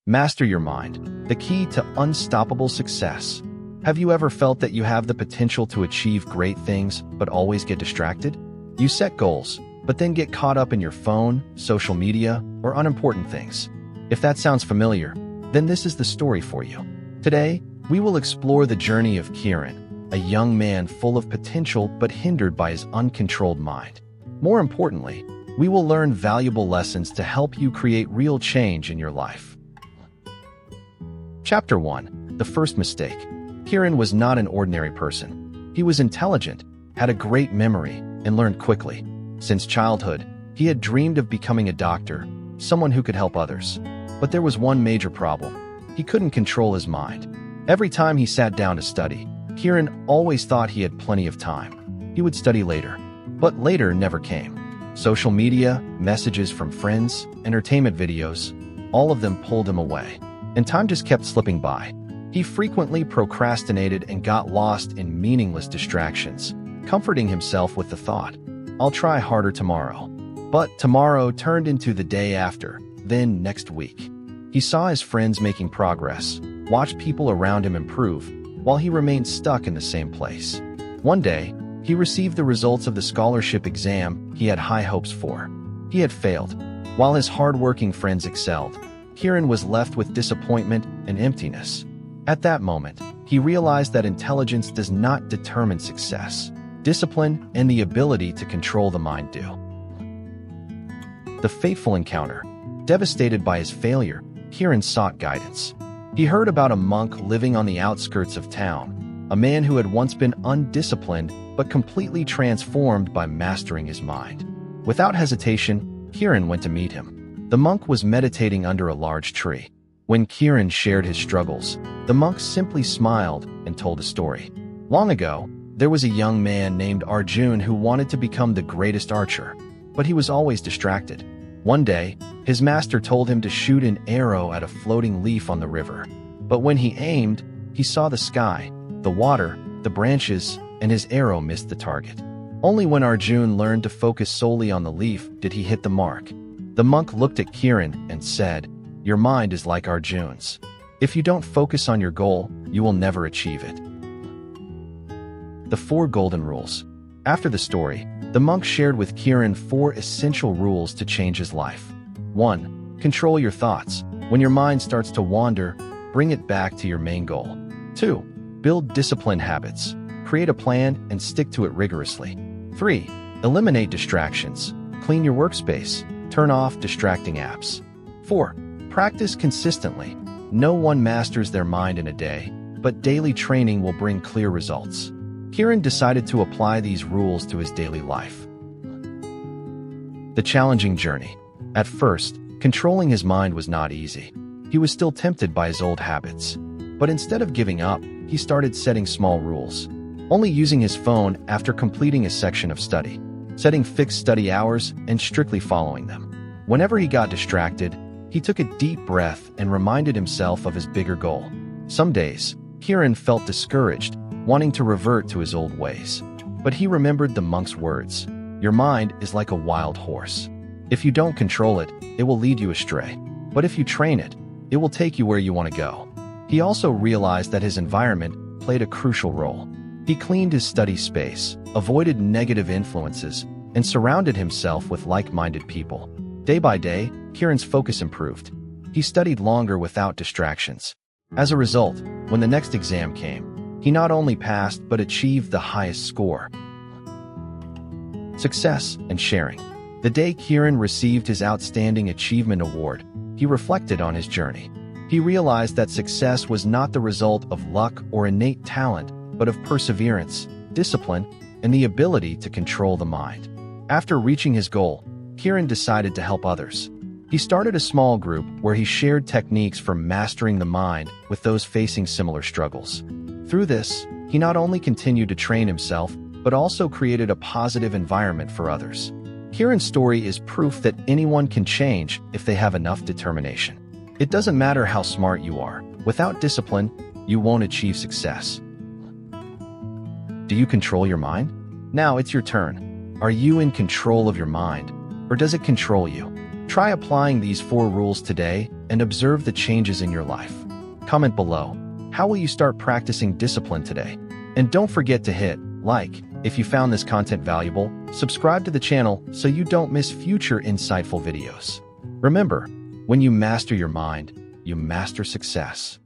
Master your mind, the key to unstoppable success. Have you ever felt that you have the potential to achieve great things, but always get distracted? You set goals, but then get caught up in your phone, social media, or unimportant things. If that sounds familiar, then this is the story for you. Today, we will explore the journey of Kieran, a young man full of potential but hindered by his uncontrolled mind. More importantly, we will learn valuable lessons to help you create real change in your life. Chapter 1. The First Mistake. Kieran was not an ordinary person. He was intelligent, had a great memory, and learned quickly. Since childhood, he had dreamed of becoming a doctor, someone who could help others. But there was one major problem. He couldn't control his mind. Every time he sat down to study, Kieran always thought he had plenty of time. He would study later. But later never came. Social media, messages from friends, entertainment videos, all of them pulled him away. And time just kept slipping by. He frequently procrastinated and got lost in meaningless distractions, comforting himself with the thought, "I'll try harder tomorrow." But tomorrow turned into the day after, then next week. He saw his friends making progress, watched people around him improve, while he remained stuck in the same place. One day, he received the results of the scholarship exam he had high hopes for. He had failed. While his hard-working friends excelled, Kieran was left with disappointment and emptiness. At that moment, he realized that intelligence does not determine success. Discipline and the ability to control the mind do. The fateful encounter. Devastated by his failure, Kieran sought guidance. He heard about a monk living on the outskirts of town, a man who had once been undisciplined but completely transformed by mastering his mind. Without hesitation, Kieran went to meet him. The monk was meditating under a large tree. When Kieran shared his struggles, the monk simply smiled and told a story. Long ago, there was a young man named Arjun who wanted to become the greatest archer, but he was always distracted. One day, his master told him to shoot an arrow at a floating leaf on the river. But when he aimed, he saw the sky, the water, the branches, and his arrow missed the target. Only when Arjun learned to focus solely on the leaf did he hit the mark. The monk looked at Kieran and said, "Your mind is like Arjun's. If you don't focus on your goal, you will never achieve it." The 4 Golden Rules. After the story, the monk shared with Kieran 4 essential rules to change his life. 1. Control your thoughts. When your mind starts to wander, bring it back to your main goal. 2. Build disciplined habits. Create a plan and stick to it rigorously. 3. Eliminate distractions. Clean your workspace. Turn off distracting apps. 4. Practice consistently. No one masters their mind in a day, but daily training will bring clear results. Kieran decided to apply these rules to his daily life. The challenging journey. At first, controlling his mind was not easy. He was still tempted by his old habits. But instead of giving up, he started setting small rules. Only using his phone after completing a section of study. Setting fixed study hours and strictly following them. Whenever he got distracted, he took a deep breath and reminded himself of his bigger goal. Some days, Kieran felt discouraged, wanting to revert to his old ways. But he remembered the monk's words, "Your mind is like a wild horse. If you don't control it, it will lead you astray. But if you train it, it will take you where you want to go." He also realized that his environment played a crucial role. He cleaned his study space, avoided negative influences, and surrounded himself with like-minded people. Day by day, Kieran's focus improved. He studied longer without distractions. As a result, when the next exam came, he not only passed but achieved the highest score. Success and sharing. The day Kieran received his Outstanding Achievement Award, he reflected on his journey. He realized that success was not the result of luck or innate talent, but of perseverance, discipline, and the ability to control the mind. After reaching his goal, Kieran decided to help others. He started a small group where he shared techniques for mastering the mind with those facing similar struggles. Through this, he not only continued to train himself, but also created a positive environment for others. Kieran's story is proof that anyone can change if they have enough determination. It doesn't matter how smart you are. Without discipline, you won't achieve success. Do you control your mind? Now it's your turn. Are you in control of your mind, or does it control you? Try applying these 4 rules today and observe the changes in your life. Comment below, how will you start practicing discipline today? And don't forget to hit like if you found this content valuable, subscribe to the channel so you don't miss future insightful videos. Remember, when you master your mind, you master success.